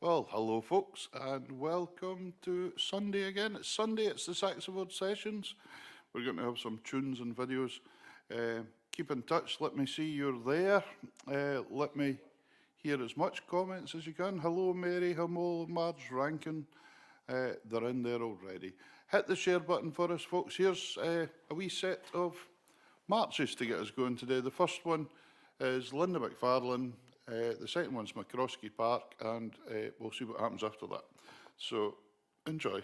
Well, hello folks, and welcome to Sunday again. It's Sunday, it's the SaxaVord Sessions. We're going to have some tunes and videos. Keep in touch, let me see you're there. Let me hear as much comments as you can. Hello Mary, hello Marge Rankin. They're in there already. Hit the share button for us folks. Here's a wee set of marches to get us going today. The first one is Linda McFarlane. The second one's McCroskey Park, and we'll see what happens after that. So, enjoy.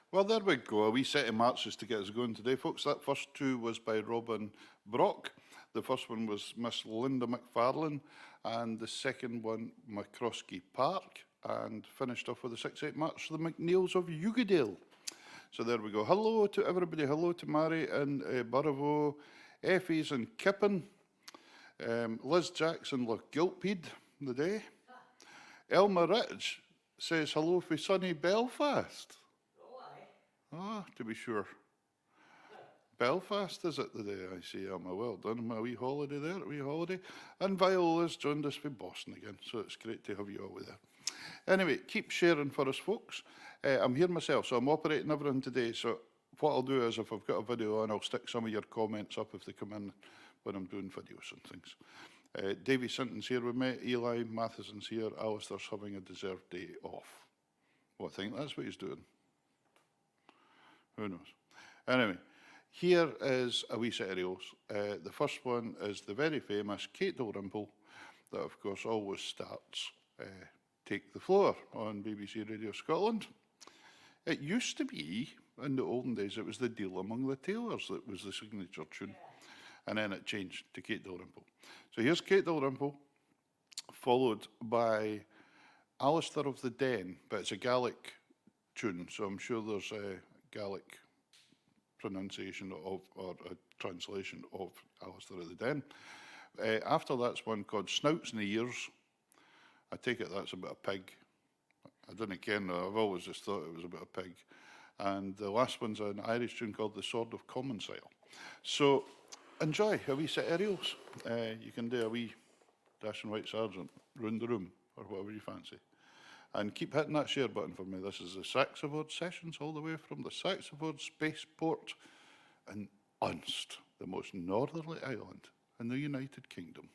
Well, there we go, a wee set of marches to get us going today, folks. That first two was by Robin Brock. The first one was Miss Linda McFarlane, and the second one, McCroskey Park, and finished off with the 6/8 march, the McNeils of Yugadale. So there we go. Hello to everybody. Hello to Mary and Burravo, Effie's and Kippen, Liz Jackson, look, Giltpeed the day. Elma Ridge says hello for sunny Belfast. Oh, aye. Ah, to be sure. Belfast, is it, today? I see. Well done. My wee holiday there, a wee holiday. And Viola's joined us from Boston again, so it's great to have you all there. Anyway, keep sharing for us, folks. I'm here myself, so I'm operating everything today. So what I'll do is, if I've got a video on, I'll stick some of your comments up if they come in when I'm doing videos and things. Davy Sinton's here with me. Eli Matheson's here. Alistair's having a deserved day off. Well, I think that's what he's doing. Who knows? Anyway, here is a wee set of reels. The first one is the very famous Kate Dalrymple, that of course always starts Take the Floor on BBC Radio Scotland. It used to be, in the olden days, it was The Deal Among the Tailors that was the signature tune. And then it changed to Kate Dalrymple. So here's Kate Dalrymple, followed by Alistair of the Den, but it's a Gaelic tune, so I'm sure there's a Gaelic pronunciation of, or a translation of Alistair of the Den. After that's one called Snouts in the Ears. I take it that's about a pig. I didn't ken, I've always just thought it was about a pig. And the last one's an Irish tune called The Sword of Commensale. So enjoy a wee set of reels. You can do a wee Dashing White Sergeant round the room, or whatever you fancy. And keep hitting that share button for me. This is the SaxaVord Sessions, all the way from the SaxaVord Spaceport in Unst, the most northerly island in the United Kingdom.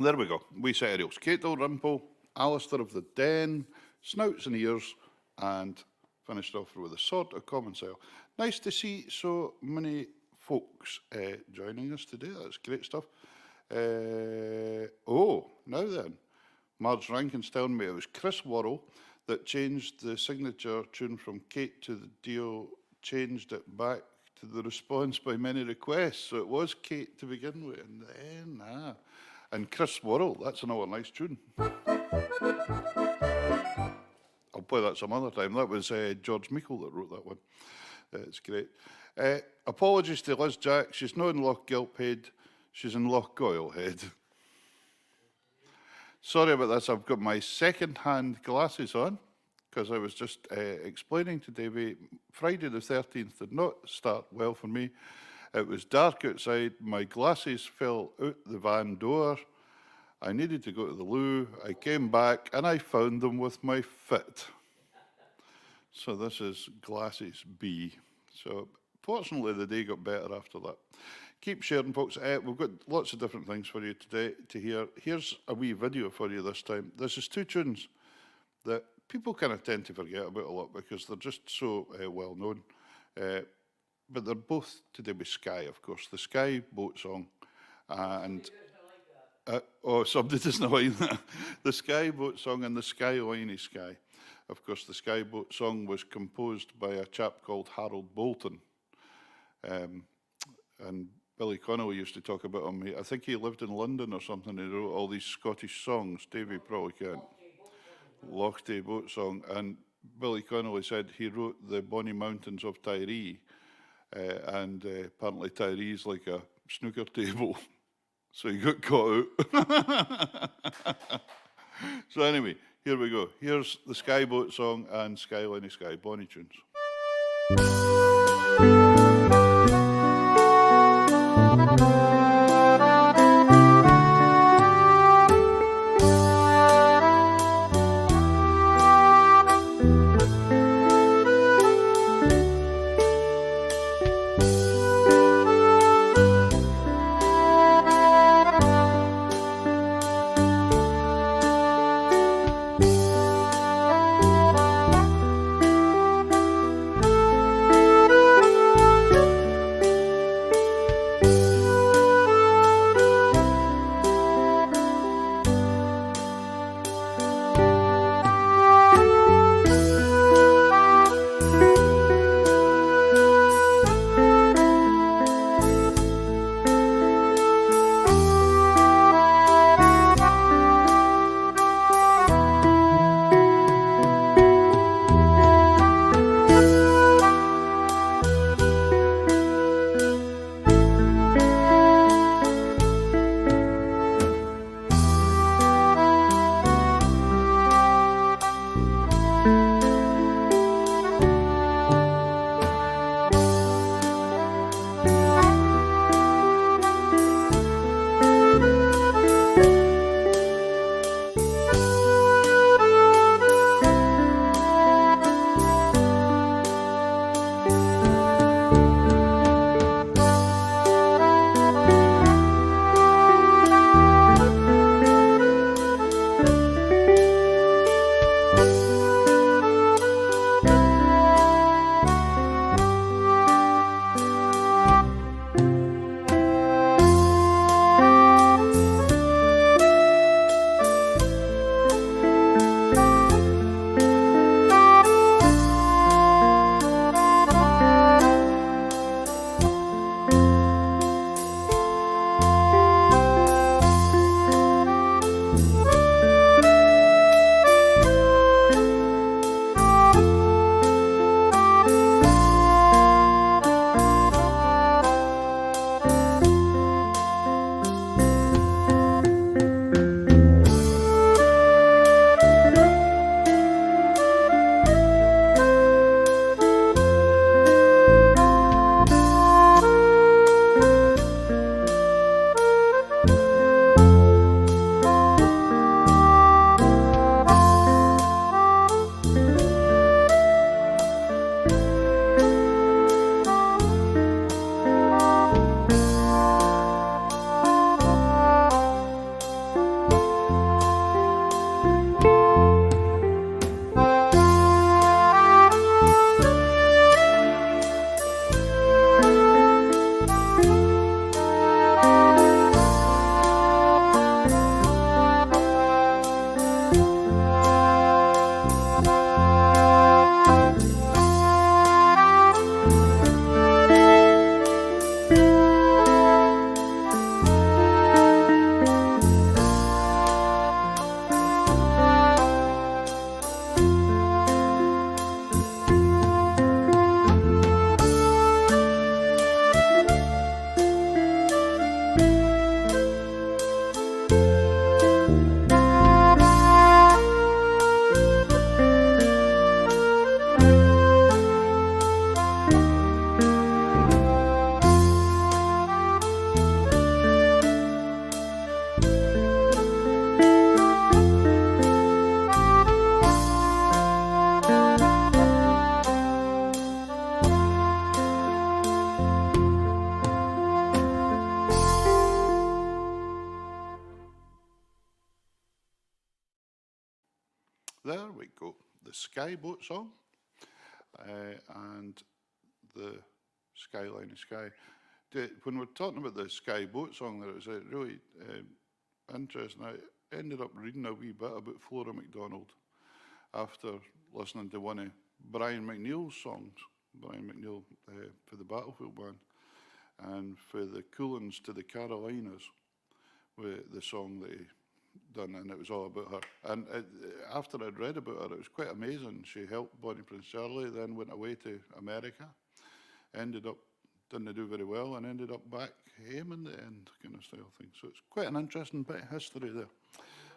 There we go. Wee set of reels. Kate Dalrymple, Alistair of the Den, Snouts and Ears, and finished off with a Sword of Common Style. Nice to see so many folks joining us today. That's great stuff. Now then, Marge Rankin's telling me it was Chris Worrell that changed the signature tune from Kate to the Dio, changed it back to the response by many requests. So it was Kate to begin with, and then, and Chris Worrell, that's another nice tune. I'll play that some other time. That was George Meikle that wrote that one. It's great. Apologies to Liz Jack. She's not in Loch Gilphead. She's in Loch Goylehead. Sorry about this. I've got my second-hand glasses on because I was just explaining to Davey, Friday the 13th did not start well for me. It was dark outside. My glasses fell out the van door. I needed to go to the loo. I came back and I found them with my fit. So this is glasses B. So fortunately the day got better after that. Keep sharing, folks. We've got lots of different things for you today to hear. Here's a wee video for you this time. This is two tunes that people kind of tend to forget about a lot because they're just so well known. But they're both to do with Sky, of course. The Sky boat song and... somebody doesn't like that. The Sky boat song and the Skyliney Sky. Of course, the Sky boat song was composed by a chap called Harold Bolton. And Billy Connolly used to talk about him. I think he lived in London or something. He wrote all these Scottish songs. Davey probably can't. Lochte boat song. And Billy Connolly said he wrote the Bonny Mountains of Tiree. And apparently Tiree's like a snooker table. So he got caught out. So anyway, here we go. Here's the Sky boat song and Skyline Sky, Bonnie tunes. Skyboat song and the Skyline of Sky. When we're talking about the Skyboat song, there was a really interesting. I ended up reading a wee bit about Flora MacDonald after listening to one of Brian McNeil's songs. Brian McNeil for the Battlefield Band, and for the Coolins to the Carolinas, with the song that he done, and it was all about her. And after I'd read about her, it was quite amazing. She helped Bonnie Prince Charlie, then went away to America, didn't do very well, and ended up back home in the end, kind of style thing. So it's quite an interesting bit of history there.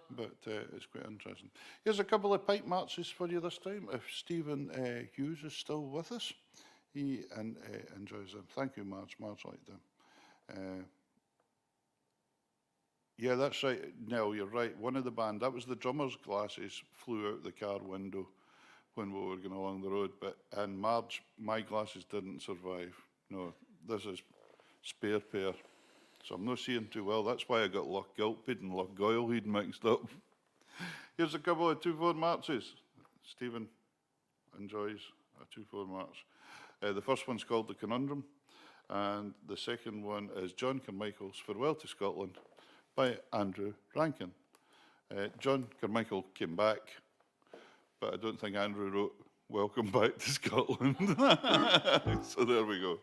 But it's quite interesting. Here's a couple of pipe marches for you this time. If Stephen Hughes is still with us, he enjoys them. Thank you, Marge. Marge liked them. Yeah, that's right. Nell, you're right. One of the band, that was the drummer's glasses, flew out the car window when we were going along the road. And Marge, my glasses didn't survive. No, this is spare pair. So I'm not seeing too well. That's why I got Loch Gilphead and Loch Goylehead mixed up. Here's a couple of 2/4 marches. Stephen enjoys a 2/4 march. The first one's called The Conundrum, and the second one is John Carmichael's Farewell to Scotland by Andrew Rankin. John Carmichael came back, but I don't think Andrew wrote Welcome Back to Scotland. So there we go.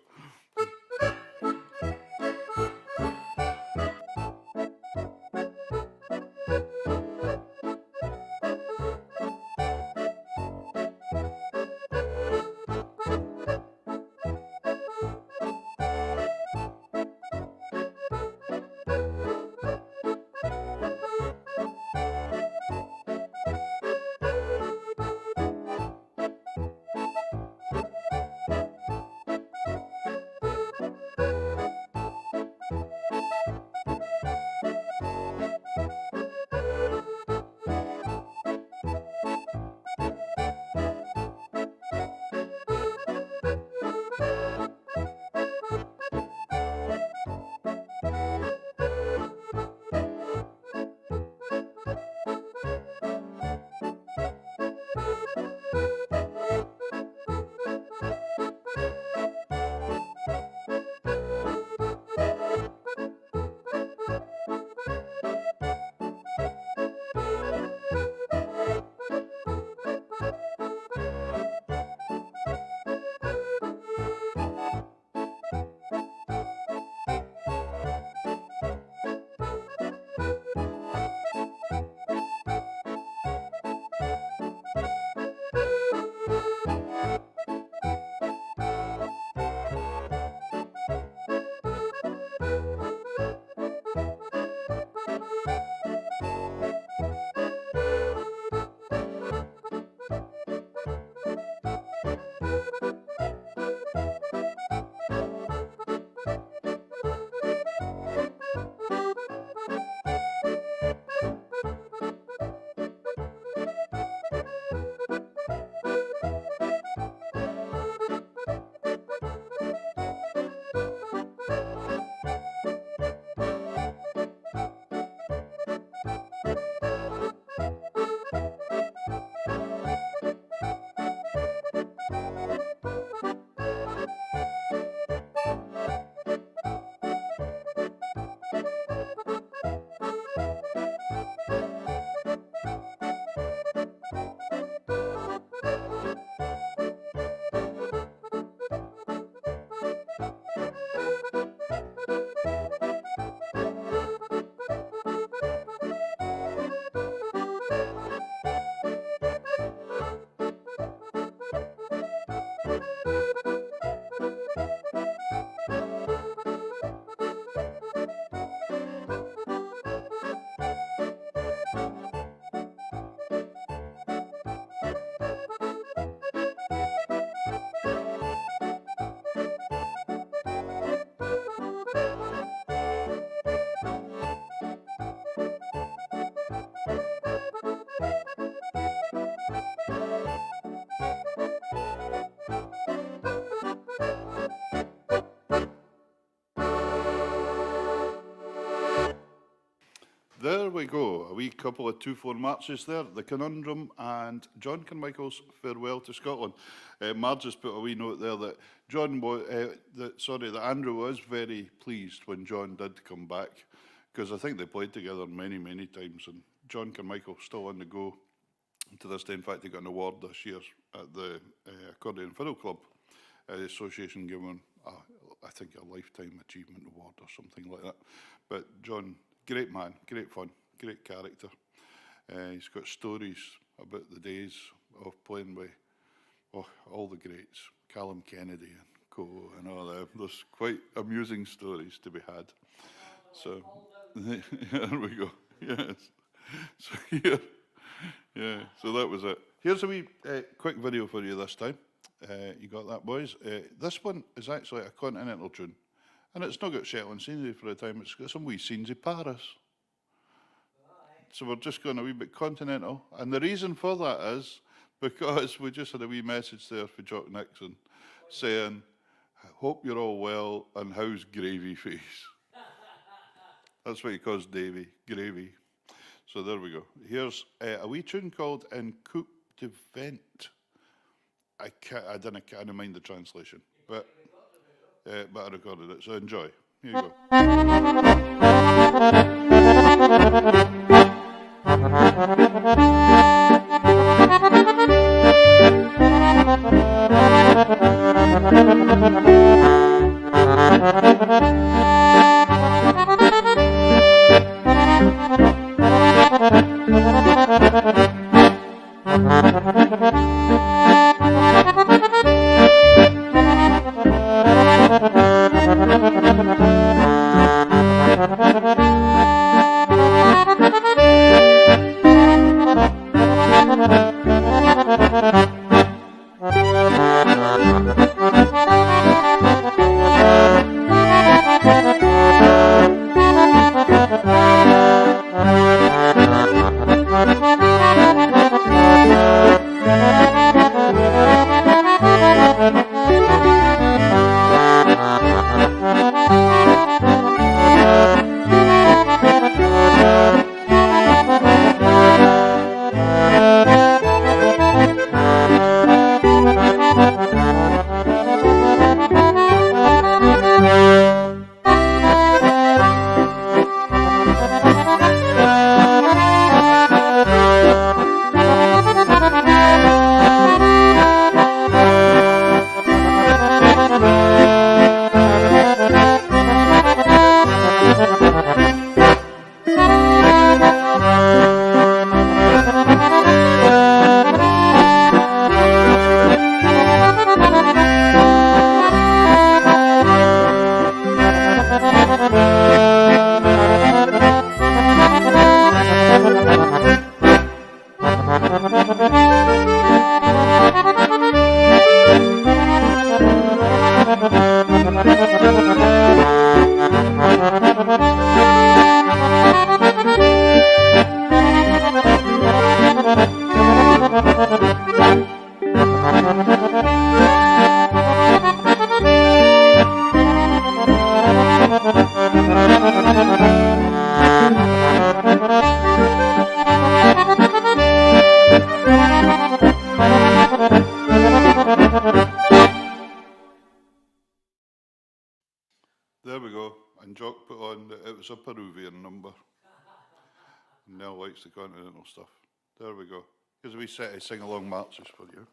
There we go. a wee couple of 2-4 marches there, The Conundrum and John Carmichael's Farewell to Scotland. Marge has put a wee note there that that Andrew was very pleased when John did come back, because I think they played together many, many times, and John Carmichael still on the go to this day. In fact, he got an award this year at the Accordion Fiddle Club. The association gave him, I think, a Lifetime Achievement Award or something like that. But John, great man, great fun, great character. He's got stories about the days of playing with all the greats, Callum Kennedy and co and all that. There's quite amusing stories to be had. So there we go. Yes. So here, yeah. So that was it. Here's a wee quick video for you this time. You got that, boys? This one is actually a continental tune, and it's not got Shetland scenery for the time. It's got some wee scenes of Paris. So we're just going a wee bit continental, and the reason for that is because we just had a wee message there for Jock Nixon saying, "Hope you're all well, and how's Gravy Face?" That's what he calls Davy, Gravy. So there we go. Here's a wee tune called "In Coupe de Vent." I don't mind the translation, but I recorded it, so enjoy. Here you go. There we go. And Jock put on that it was a Peruvian number. Nell likes the continental stuff. There we go. Here's a wee set of sing-along marches for you.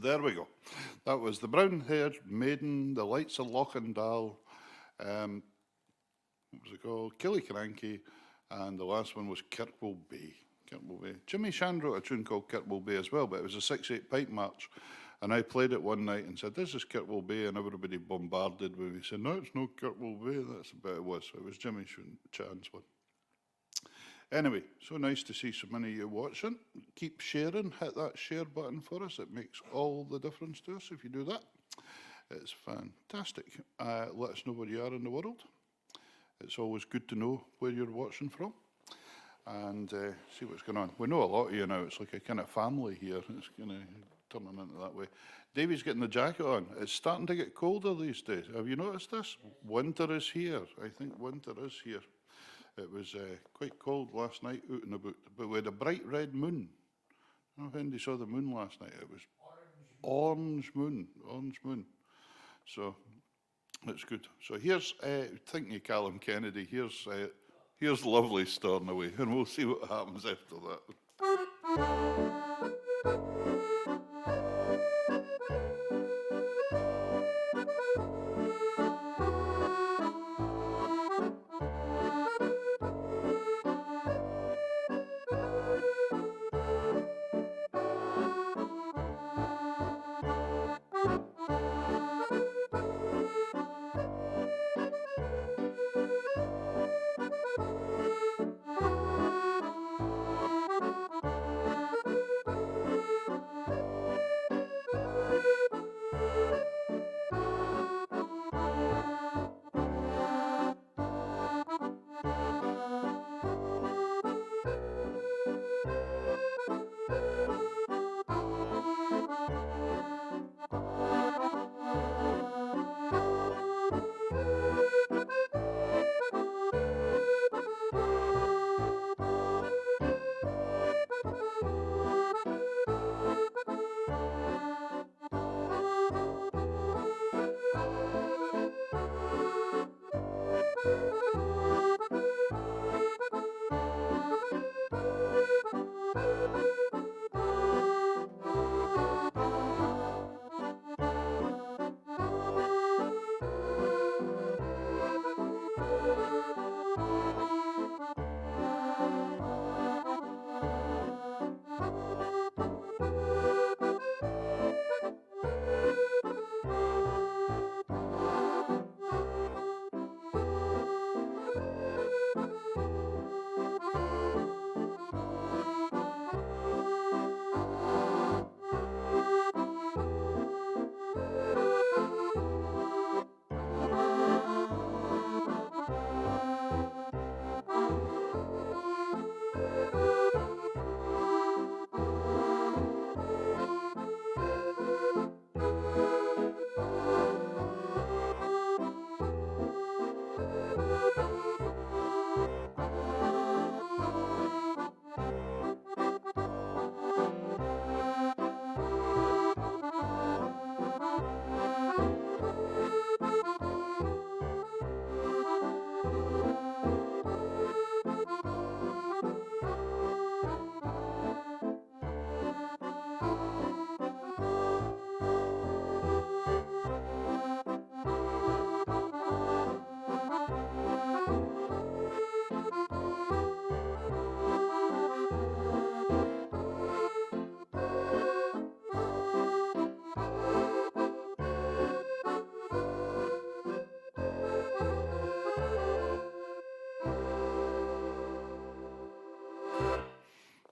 there we go. That was the brown-haired maiden, the lights of Lochendal, what was it called? Killiecrankie, and the last one was Kirkwall Bay. Kirkwall Bay. Jimmy Shan wrote a tune called Kirkwall Bay as well, but it was a 6/8 pipe march. And I played it one night and said, this is Kirkwall Bay, and everybody bombarded with me. Said, no, it's not Kirkwall Bay. That's about it was. It was Jimmy Chan's one. Anyway, so nice to see so many of you watching. Keep sharing. Hit that share button for us. It makes all the difference to us if you do that. It's fantastic. Let us know where you are in the world. It's always good to know where you're watching from and see what's going on. We know a lot of you now. It's like a kind of family here. It's kind of turning into that way. Davey's getting the jacket on. It's starting to get colder these days. Have you noticed this? Winter is here. I think winter is here. It was quite cold last night out and about, but we had a bright red moon. I don't know if anybody saw the moon last night. It was orange moon. So it's good. So here's, thinking of Callum Kennedy, here's lovely Stornoway, and we'll see what happens after that.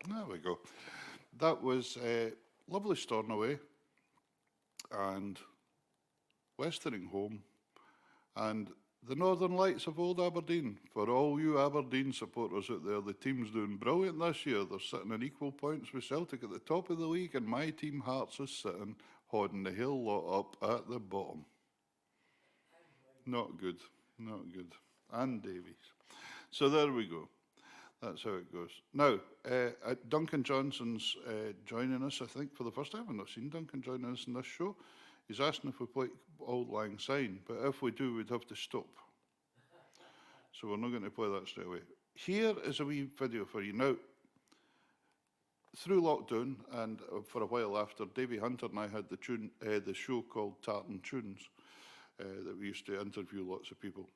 There we go. That was lovely Stornoway and Westering Home and the Northern Lights of Old Aberdeen. For all you Aberdeen supporters out there, the team's doing brilliant this year. They're sitting in equal points with Celtic at the top of the league, and my team Hearts is sitting holding the whole lot up at the bottom. Not good, not good. And Davies. So there we go. That's how it goes. Now, Duncan Johnson's joining us, I think, for the first time. I've not seen Duncan joining us in this show. He's asking if we play Auld Lang Syne, but if we do, we'd have to stop. So we're not going to play that straight away. Here is a wee video for you. Now, through lockdown and for a while after, Davy Hunter and I had the show called Tartan Tunes that we used to interview lots of people.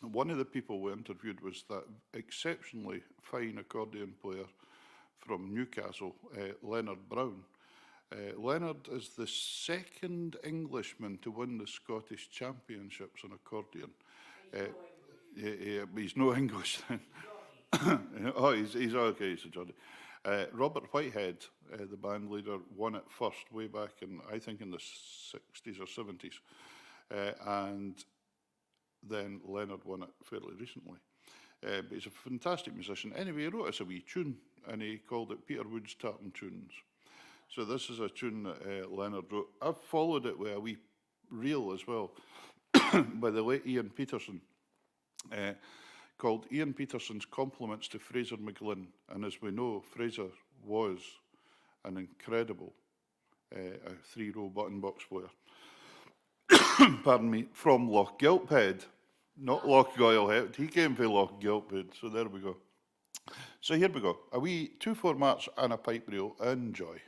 And one of the people we interviewed was that exceptionally fine accordion player from Newcastle, Leonard Brown. Leonard is the second Englishman to win the Scottish Championships on accordion. He's no English then. Oh, he's okay, he's a Geordie. Robert Whitehead, the band leader, won it first way back in, I think, in the 60s or 70s. And then Leonard won it fairly recently. But he's a fantastic musician. Anyway, he wrote us a wee tune, and he called it Peter Wood's Tartan Tunes. So this is a tune that Leonard wrote. I've followed it with a wee reel as well by the late Ian Peterson, called Ian Peterson's Compliments to Fraser McGlynn. And as we know, Fraser was an incredible three-row button box player. Pardon me, from Loch Gilphead, not Loch Goylehead. He came from Loch Gilphead, so there we go. So here we go. A wee 2/4 march and a pipe reel. Enjoy.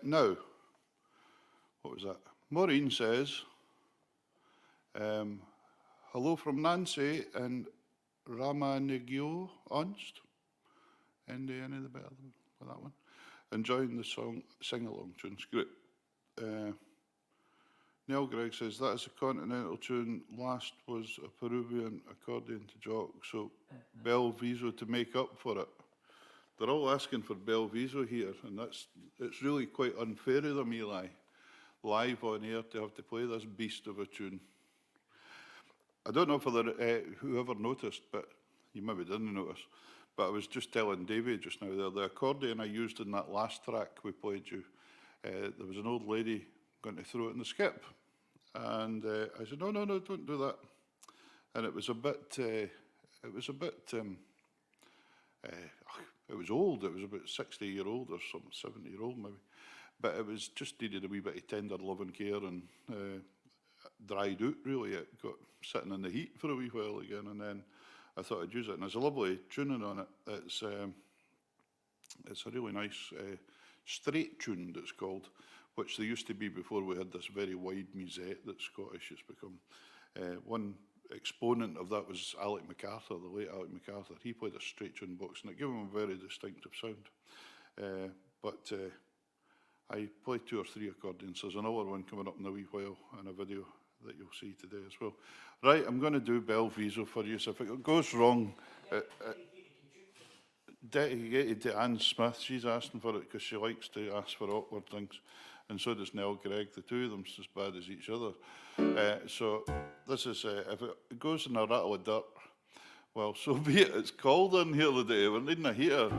Now, what was that? Maureen says, hello from Nancy and Ramanigio Onst. Any the better for that one? Enjoying the song, sing-along tunes. Great. Neil Gregg says, that is a continental tune. Last was a Peruvian accordion to jock, so Belviso to make up for it. They're all asking for Belviso here, and it's really quite unfair of them, Eli, live on air to have to play this beast of a tune. I don't know if whoever noticed, but you maybe didn't notice, but I was just telling Davey just now there, the accordion I used in that last track we played you, there was an old lady going to throw it in the skip. And I said, no, don't do that. And it was a bit, it was old. It was about 60-year-old or something, 70-year-old maybe. But it was just needed a wee bit of tender love and care and dried out, really. It got sitting in the heat for a wee while again, and then I thought I'd use it. And there's a lovely tuning on it. It's a really nice straight tune, it's called, which there used to be before we had this very wide musette that Scottish has become. One exponent of that was Alec MacArthur, the late Alec MacArthur. He played a straight tune box, and it gave him a very distinctive sound. But I play 2 or 3 accordions. There's another one coming up in a wee while in a video that you'll see today as well. Right, I'm going to do Belviso for you. So if it goes wrong, dedicated to Anne Smith. She's asking for it because she likes to ask for awkward things. And so does Nell Gregg. The two of them as bad as each other. So this is, if it goes in a rattle of dirt, well, so be it. It's cold in here today. We're needing a heater.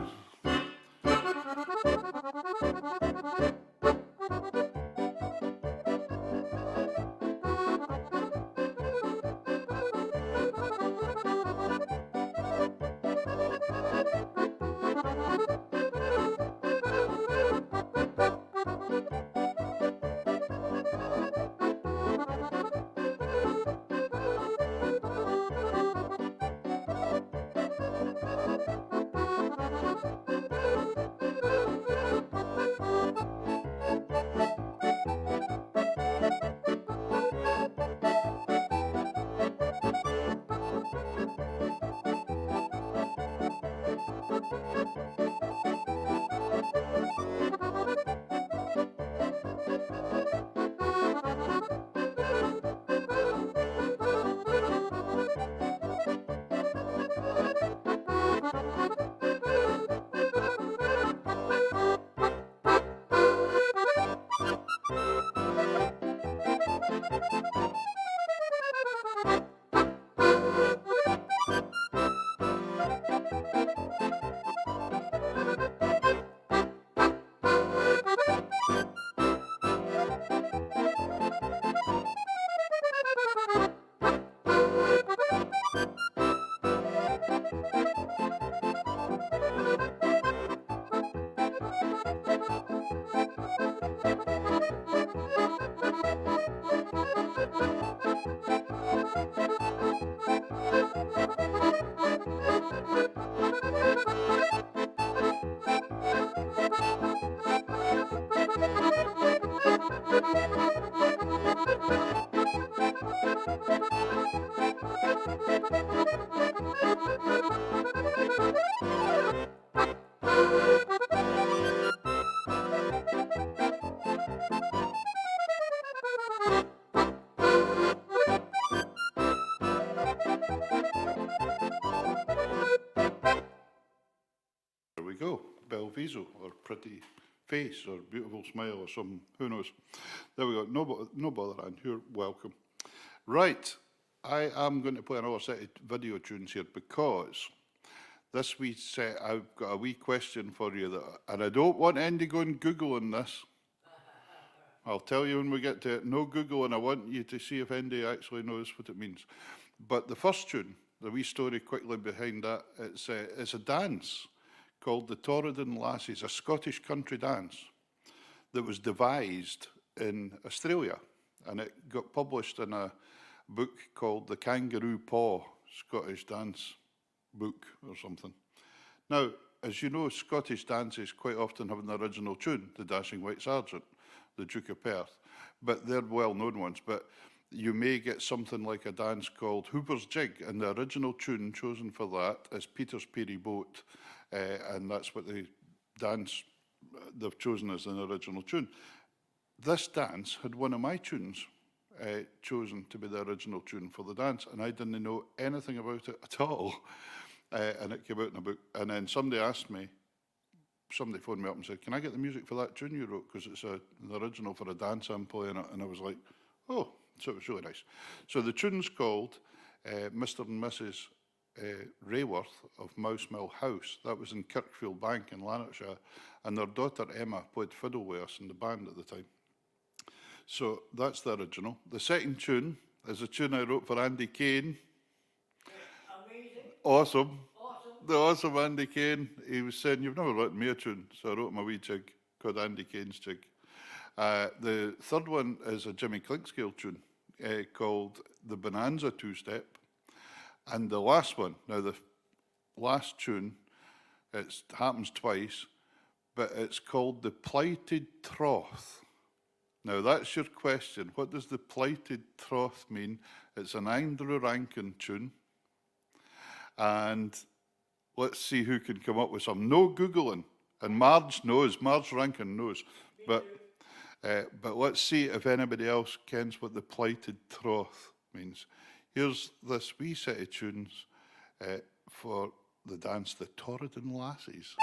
There we go, Belviso, or pretty face, or beautiful smile, or something, who knows. There we go, no bother, Anne, you're welcome. Right, I am going to play another set of video tunes here, because this wee set, I've got a wee question for you, and I don't want Andy going Googling this. I'll tell you when we get to it. No Googling, I want you to see if Andy actually knows what it means. But the first tune, the wee story quickly behind that, it's a dance called the Torridon Lassies, a Scottish country dance that was devised in Australia, and it got published in a book called the Kangaroo Paw Scottish Dance Book or something. Now, as you know, Scottish dances quite often have an original tune, the Dashing White Sergeant, the Duke of Perth, but they're well-known ones. But you may get something like a dance called Hooper's Jig, and the original tune chosen for that is Peter's Peary Boat, and that's what the dance they've chosen as an original tune. This dance had one of my tunes chosen to be the original tune for the dance, and I didn't know anything about it at all. And it came out in a book, and then somebody phoned me up and said, can I get the music for that tune you wrote, because it's an original for a dance I'm playing it, and I was like, oh, so it was really nice. So the tune's called Mr. and Mrs. Rayworth of Mouse Mill House. That was in Kirkfield Bank in Lanarkshire, and their daughter Emma played fiddle with us in the band at the time. So that's the original. The second tune is a tune I wrote for Andy Kane. Amazing. Awesome. Awesome. The awesome Andy Kane. He was saying, "You've never written me a tune," so I wrote him a wee jig called Andy Kane's Jig. The third one is a Jimmy Clinkscale tune called the Bonanza Two-Step. And the last one, now the last tune, it happens twice, but it's called the Plighted Troth. Now that's your question. What does the Plighted Troth mean? It's an Andrew Rankin tune. And let's see who can come up with some. No Googling. And Marge knows, Marge Rankin knows. But let's see if anybody else kens what the Plighted Troth means. Here's this wee set of tunes for the dance, the Torridon Lassies.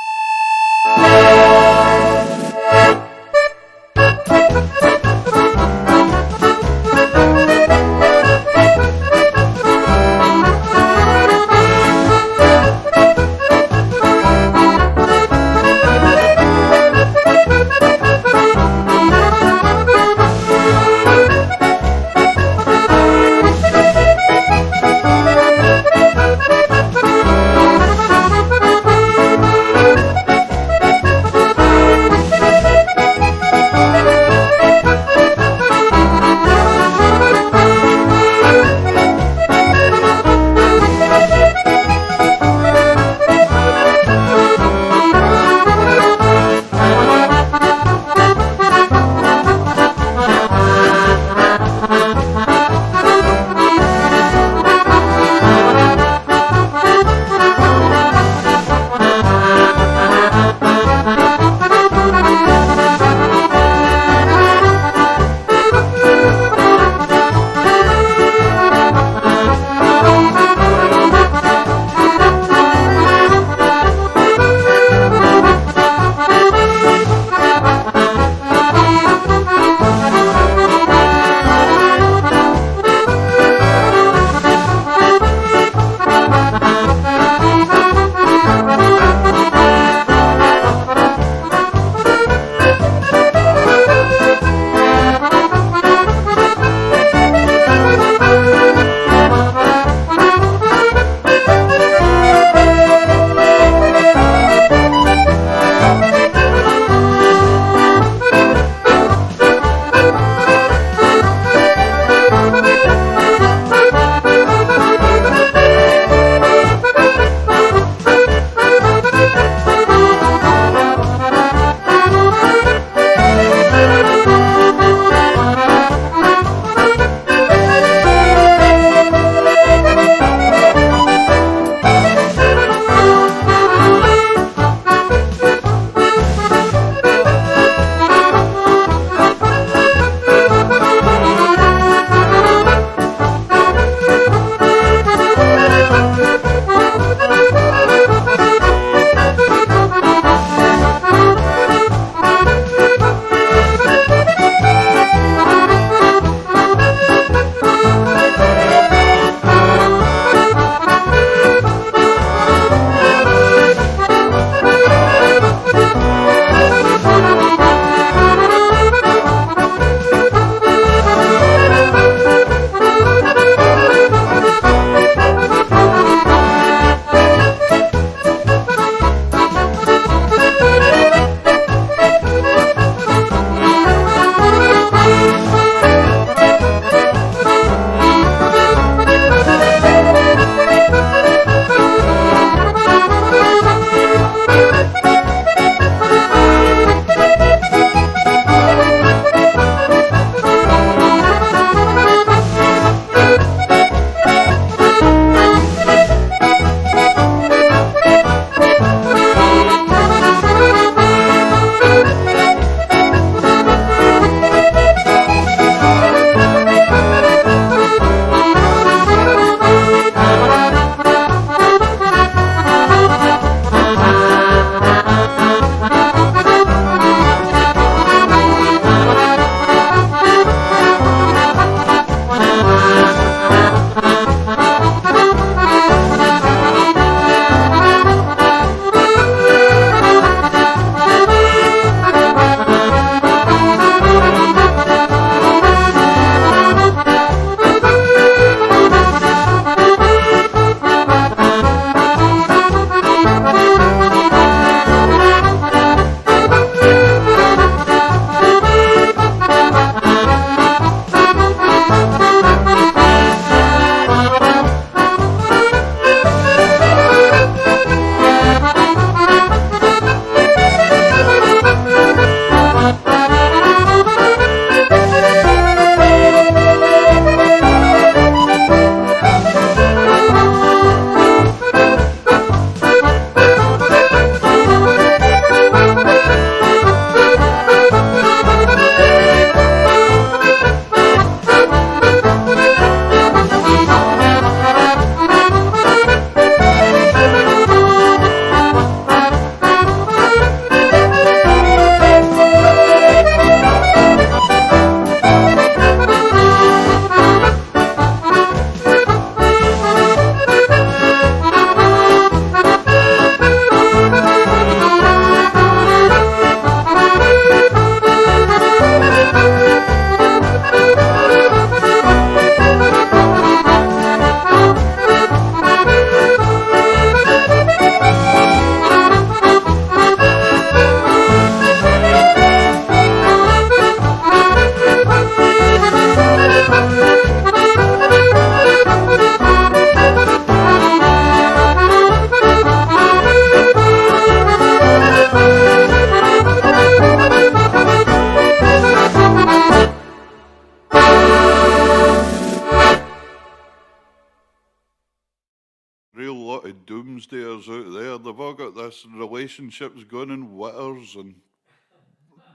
lot of doomsdayers out there. They've all got this relationships going in witters and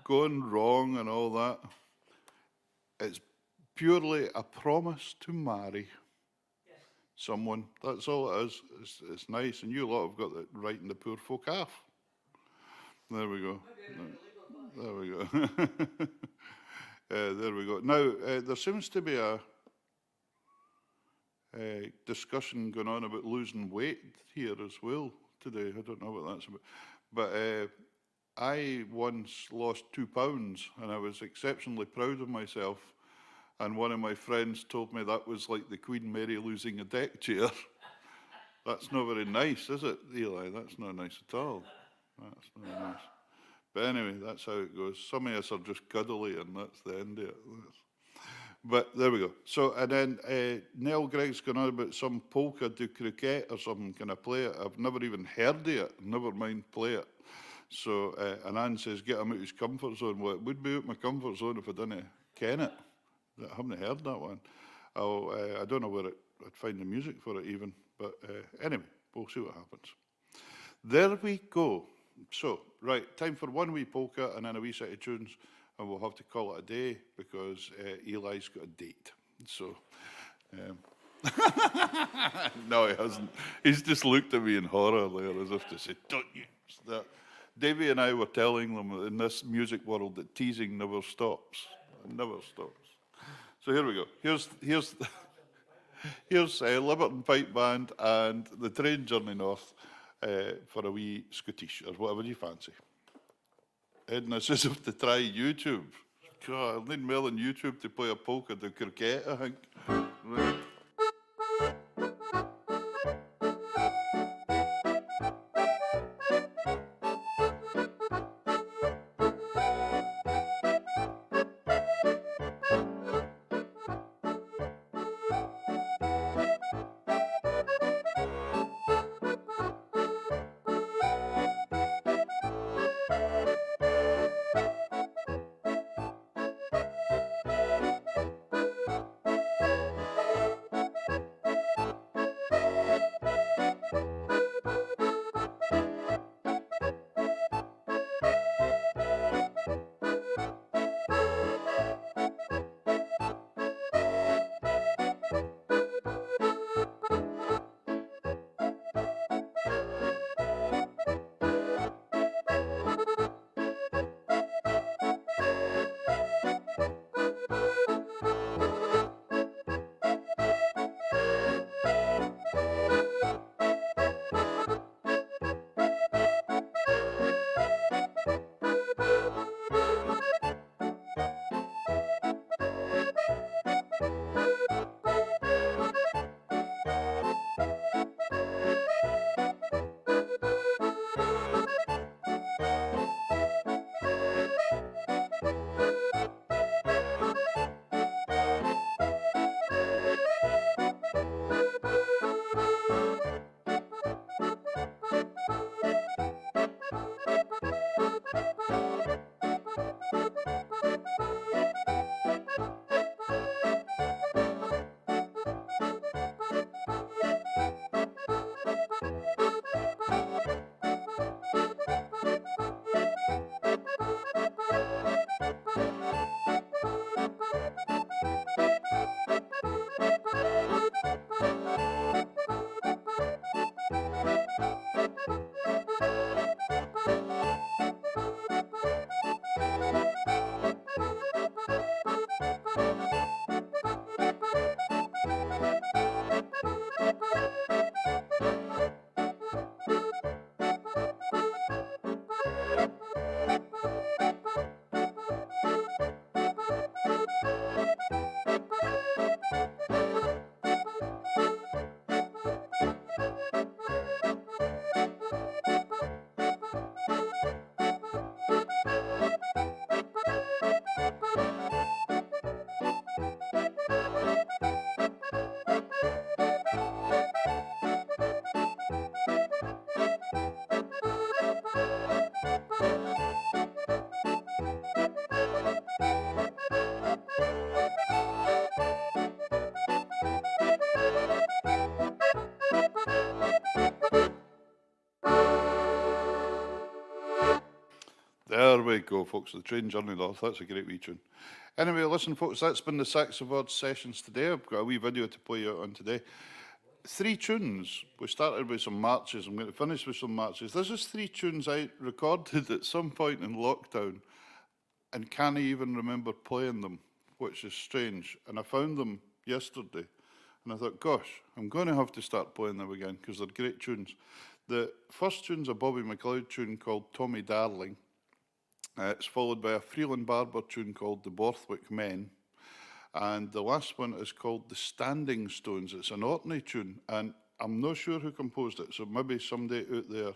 going wrong and all that. It's purely a promise to marry someone. That's all it is. It's nice, and you lot have got it right in the poor folk half. There we go. There we go. There we go. Now, there seems to be a discussion going on about losing weight here as well today. I don't know what that's about. But I once lost 2 pounds, and I was exceptionally proud of myself. And one of my friends told me that was like the Queen Mary losing a deck chair. That's not very nice, is it, Eli? That's not nice at all. That's not nice. But anyway, that's how it goes. Some of us are just cuddly, and that's the end of it. But there we go. So, and then Nell Gregg's gone on about some polka do cricket or something. Can I play it? I've never even heard of it. Never mind play it. So, and Anne says, get him out of his comfort zone. Well, it would be out of my comfort zone if I didn't ken it. I haven't heard that one. I don't know where I'd find the music for it even. But anyway, we'll see what happens. There we go. So, right, time for one wee polka and then a wee set of tunes. And we'll have to call it a day because Eli's got a date. So, no, he hasn't. He's just looked at me in horror there as if to say, don't you? That. Davey and I were telling them in this music world that teasing never stops. It never stops. So here we go. Here's Liberton Pipe Band and the Train Journey North for a wee Scottish or whatever you fancy. Edna says if to try YouTube. God, I'll need more than YouTube to play a polka do cricket, I think. Right. There we go, folks. The Train Journey North. That's a great wee tune. Anyway, listen, folks, that's been the SaxaVord Sessions today. I've got a wee video to play you on today. 3 tunes. We started with some marches. I'm going to finish with some marches. This is 3 tunes I recorded at some point in lockdown and can't even remember playing them, which is strange. And I found them yesterday. And I thought, gosh, I'm going to have to start playing them again because they're great tunes. The first tune's a Bobby McLeod tune called Tommy Darling. It's followed by a Freeland Barber tune called The Borthwick Men. And the last one is called The Standing Stones. It's an Orkney tune, and I'm not sure who composed it, so maybe somebody out there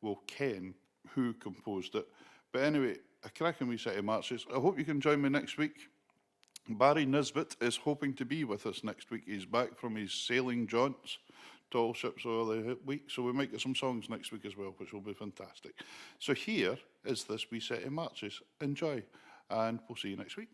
will ken who composed it. But anyway, a cracking wee set of marches. I hope you can join me next week. Barry Nisbet is hoping to be with us next week. He's back from his sailing jaunts, tall ships all the week, so we might get some songs next week as well, which will be fantastic. So here is this wee set of marches. Enjoy, and we'll see you next week.